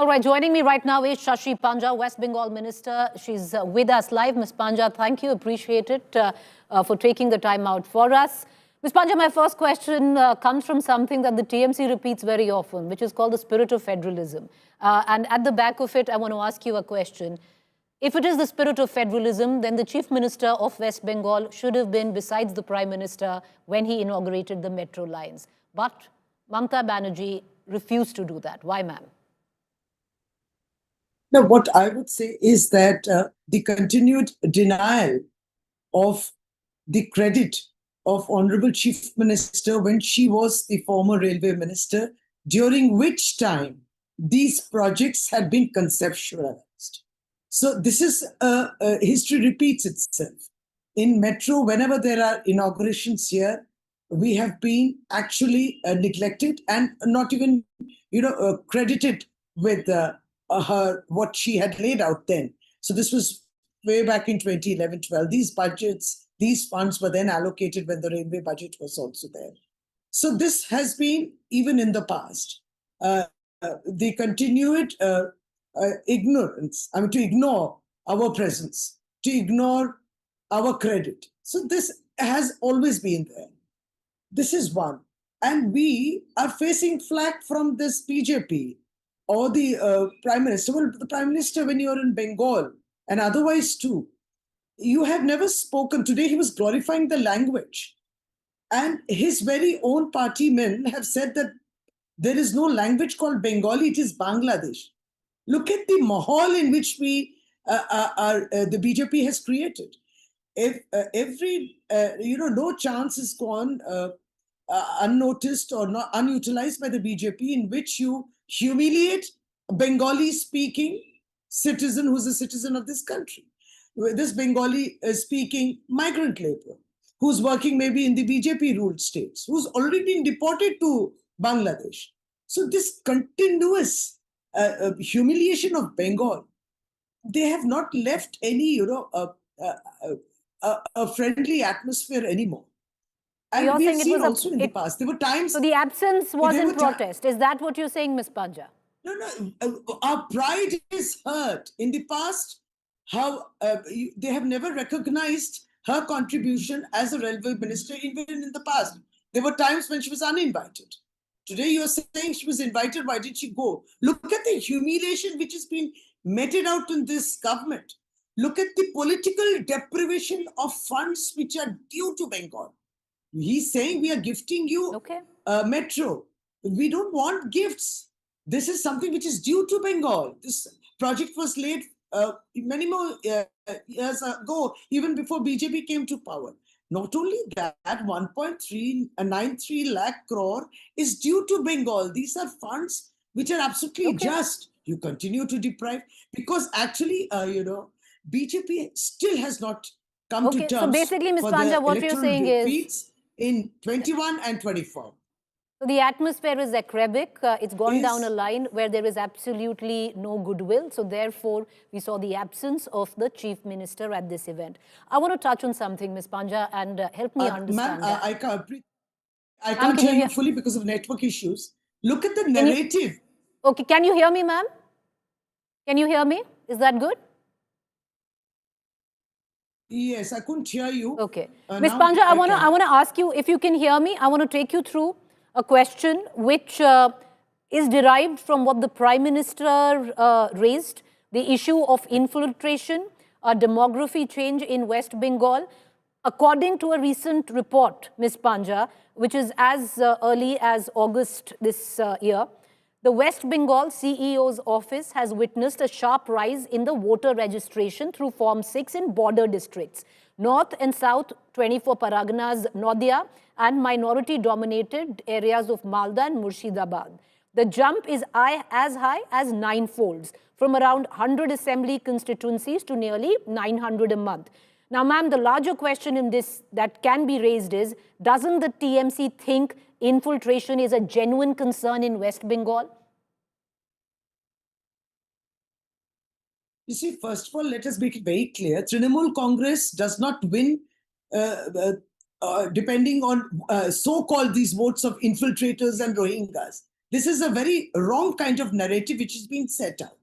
All right, joining me right now is Shashi Panja, West Bengal Minister. She's with us live. Ms. Panja, thank you. Appreciate it for taking the time out for us. Ms. Panja, my first question comes from something that the TMC repeats very often, which is called the spirit of federalism. And at the back of it, I want to ask you a question. If it is the spirit of federalism, then the Chief Minister of West Bengal should have been besides the Prime Minister when he inaugurated the metro lines. But Mamata Banerjee refused to do that. Why, ma'am? Now, what I would say is that the continued denial of the credit of Honorable Chief Minister when she was the former Railway Minister, during which time these projects had been conceptualized. So this is history repeats itself. In Metro, whenever there are inaugurations here, we have been actually neglected and not even, credited with her what she had laid out then. So this was way back in 2011-12. These budgets, these funds were then allocated when the railway budget was also there. So this has been even in the past. The continued ignorance, to ignore our presence, to ignore our credit. So this has always been there. This is one. And we are facing flack from this BJP or the Prime Minister. Well, the Prime Minister, when you're in Bengal and otherwise too, you have never spoken. Today he was glorifying the language. And his very own party men have said that there is no language called Bengali, it is Bangladesh. Look at the mahal in which the BJP has created. If no chance is gone unnoticed or not unutilized by the BJP, in which you humiliate a Bengali-speaking citizen who's a citizen of this country. This Bengali-speaking migrant labor who's working maybe in the BJP-ruled states, who's already been deported to Bangladesh. So this continuous humiliation of Bengal, they have not left any, a friendly atmosphere anymore. And you're we have saying seen also in the past. There were times... So the absence wasn't protest. Is that what you're saying, Ms. Panja? No. Our pride is hurt. In the past, they have never recognized her contribution as a railway minister, even in the past. There were times when she was uninvited. Today you're saying she was invited, why did she go? Look at the humiliation which has been meted out in this government. Look at the political deprivation of funds which are due to Bengal. He's saying we are gifting you metro. We don't want gifts. This is something which is due to Bengal. This project was laid many more years ago, even before BJP came to power. Not only that, 1.393 lakh crore is due to Bengal. These are funds which are absolutely just. You continue to deprive because actually, BJP still has not come to terms. So basically, Ms. Panja, what you're saying is in 21 and 24. So the atmosphere is acerbic. It's gone down a line where there is absolutely no goodwill. So therefore, we saw the absence of the Chief Minister at this event. I want to touch on something, Ms. Panja, and help me understand that. I can't hear you fully because of network issues. Look at the narrative. Okay, can you hear me, ma'am? Can you hear me? Is that good? Yes, I couldn't hear you. Okay. Ms. Panja, I want to ask you, if you can hear me, I want to take you through a question which is derived from what the Prime Minister raised, the issue of infiltration, demography change in West Bengal. According to a recent report, Ms. Panja, which is as early as August this year, the West Bengal CEO's office has witnessed a sharp rise in the voter registration through Form 6 in border districts. North and South 24 Paraganas, Nadia, and minority-dominated areas of Malda and Murshidabad. The jump is as high as 9-folds, from around 100 assembly constituencies to nearly 900 a month. Now, ma'am, the larger question in this that can be raised is, doesn't the TMC think infiltration is a genuine concern in West Bengal? You see, first of all, let us make it very clear. Trinamool Congress does not win depending on so-called these votes of infiltrators and Rohingyas. This is a very wrong kind of narrative which is being set out.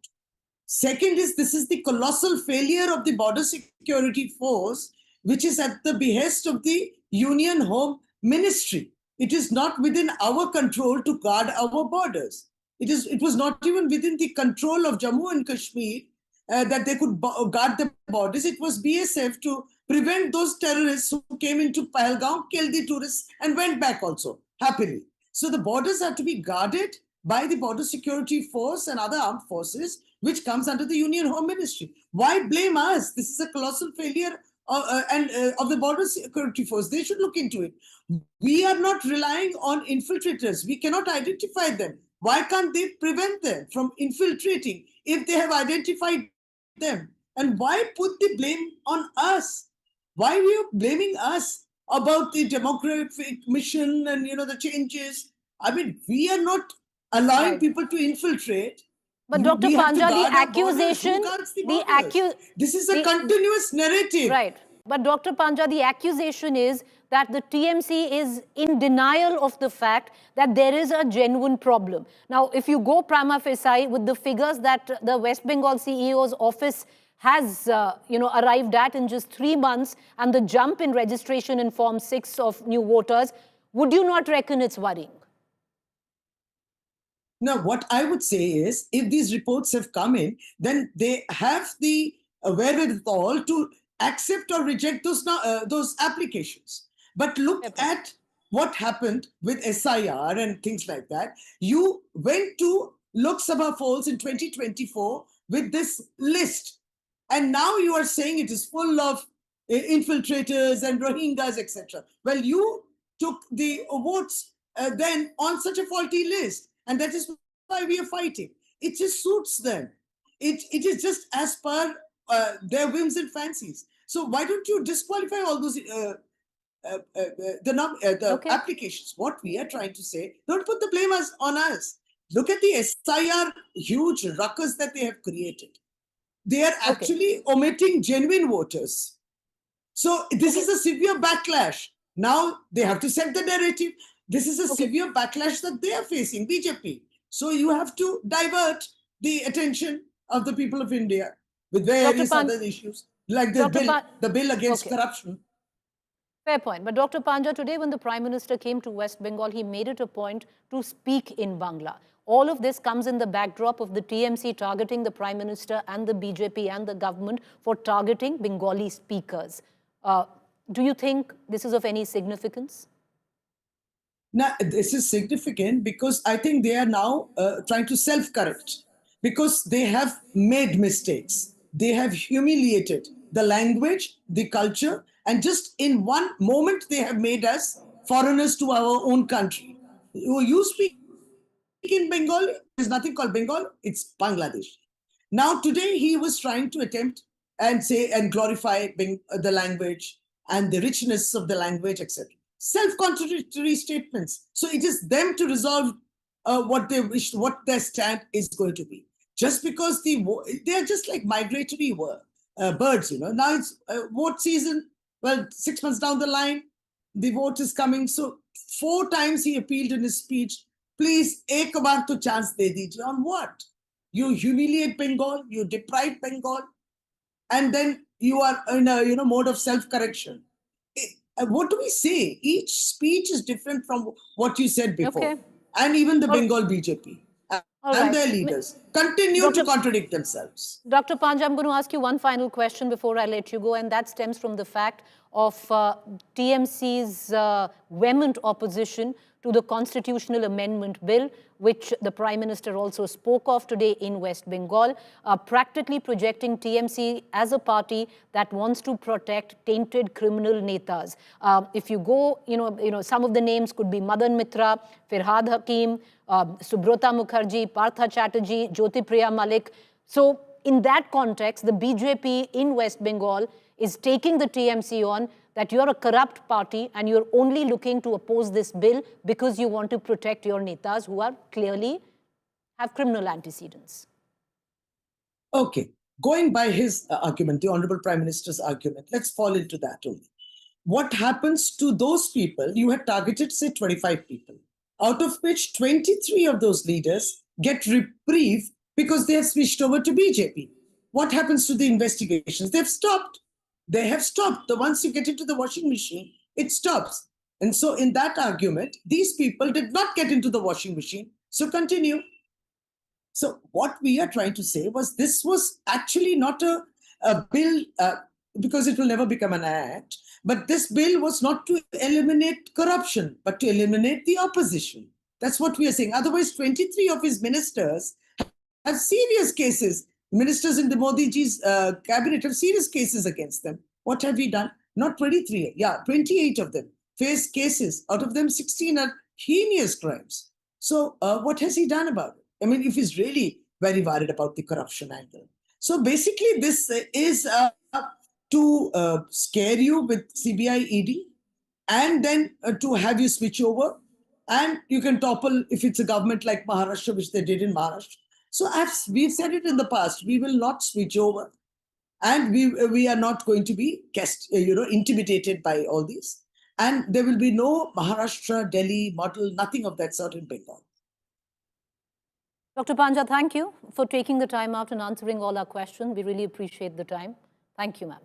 Second is, this is the colossal failure of the border security force, which is at the behest of the Union Home Ministry. It is not within our control to guard our borders. It was not even within the control of Jammu and Kashmir that they could guard the borders. It was BSF to prevent those terrorists who came into Pahalgam, killed the tourists, and went back also happily. So the borders are to be guarded by the Border Security Force and other armed forces, which comes under the Union Home Ministry. Why blame us? This is a colossal failure of the Border Security Force. They should look into it. We are not relying on infiltrators. We cannot identify them. Why can't they prevent them from infiltrating if they have identified them? And why put the blame on us? Why are you blaming us about the demographic mission and the changes? I mean, we are not allowing people to infiltrate. But Dr. Panja, the accusation, this is a continuous narrative. Right. But Dr. Panja, the accusation is that the TMC is in denial of the fact that there is a genuine problem. Now, if you go prima facie with the figures that the West Bengal CEO's office has, arrived at in just 3 months, and the jump in registration in Form 6 of new voters, would you not reckon it's worrying? Now, what I would say is, if these reports have come in, then they have the wherewithal to accept or reject those applications. But look at what happened with SIR and things like that. You went to Lok Sabha polls in 2024 with this list, and now you are saying it is full of infiltrators and Rohingyas, etc. Well, you took the votes then on such a faulty list. And that is why we are fighting. It just suits them. It is just as per their whims and fancies. So why don't you disqualify all those applications? What we are trying to say, don't put the blame on us. Look at the SIR huge ruckus that they have created. They are actually omitting genuine voters. So this is a severe backlash. Now they have to set the narrative. This is a severe backlash that they are facing, BJP. So you have to divert the attention of the people of India with various other issues, like the bill against corruption. Fair point. But Dr. Panja, today when the Prime Minister came to West Bengal, he made it a point to speak in Bangla. All of this comes in the backdrop of the TMC targeting the Prime Minister and the BJP and the government for targeting Bengali speakers. Do you think this is of any significance? Now, this is significant because I think they are now trying to self-correct, because they have made mistakes. They have humiliated the language, the culture, and just in one moment they have made us foreigners to our own country. You speak in Bengali, there's nothing called Bengal, it's Bangladesh. Now today he was trying to attempt and say and glorify the language and the richness of the language, etc. Self-contradictory statements. So it is them to resolve what they wish, what their stand is going to be. Just because they are just like migratory birds, Now it's vote season. Well, 6 months down the line, the vote is coming. So 4 times he appealed in his speech, please, ek baar to chance de dijiye. On what? You humiliate Bengal, you deprive Bengal, and then you are in a mode of self-correction. What do we say? Each speech is different from what you said before. And even the Bengal BJP and their leaders continue to contradict themselves. Dr. Panja, I'm going to ask you one final question before I let you go, and that stems from the fact of TMC's vehement opposition to the constitutional amendment bill, which the Prime Minister also spoke of today in West Bengal, practically projecting TMC as a party that wants to protect tainted criminal netas. If you go, some of the names could be Madan Mitra, Firhad Hakim, Subrata Mukherjee, Partha Chatterjee, Jyotipriya Malik. So in that context, the BJP in West Bengal is taking the TMC on that you're a corrupt party and you're only looking to oppose this bill because you want to protect your netas who are clearly have criminal antecedents. Okay, going by his argument, the Honorable Prime Minister's argument, let's fall into that only. What happens to those people? You had targeted, say, 25 people. out of which 23 of those leaders get reprieve because they have switched over to BJP. What happens to the investigations? They've stopped. They have stopped. Once you get into the washing machine, it stops. And so in that argument, these people did not get into the washing machine. So continue. So what we are trying to say was this was actually not a bill, because it will never become an act, but this bill was not to eliminate corruption, but to eliminate the opposition. That's what we are saying. Otherwise, 23 of his ministers have serious cases. Ministers in the Modi ji's cabinet have serious cases against them. What have we done? Not 23, 28 of them face cases. Out of them, 16 are heinous crimes. So what has he done about it? I mean, if he's really very worried about the corruption angle. So basically, this is to scare you with CBI ED and then to have you switch over. And you can topple if it's a government like Maharashtra, which they did in Maharashtra. So we've said it in the past, we will not switch over. And we are not going to be intimidated by all these. And there will be no Maharashtra, Delhi model, nothing of that sort in Bengal. Dr. Panja, thank you for taking the time out and answering all our questions. We really appreciate the time. Thank you, ma'am.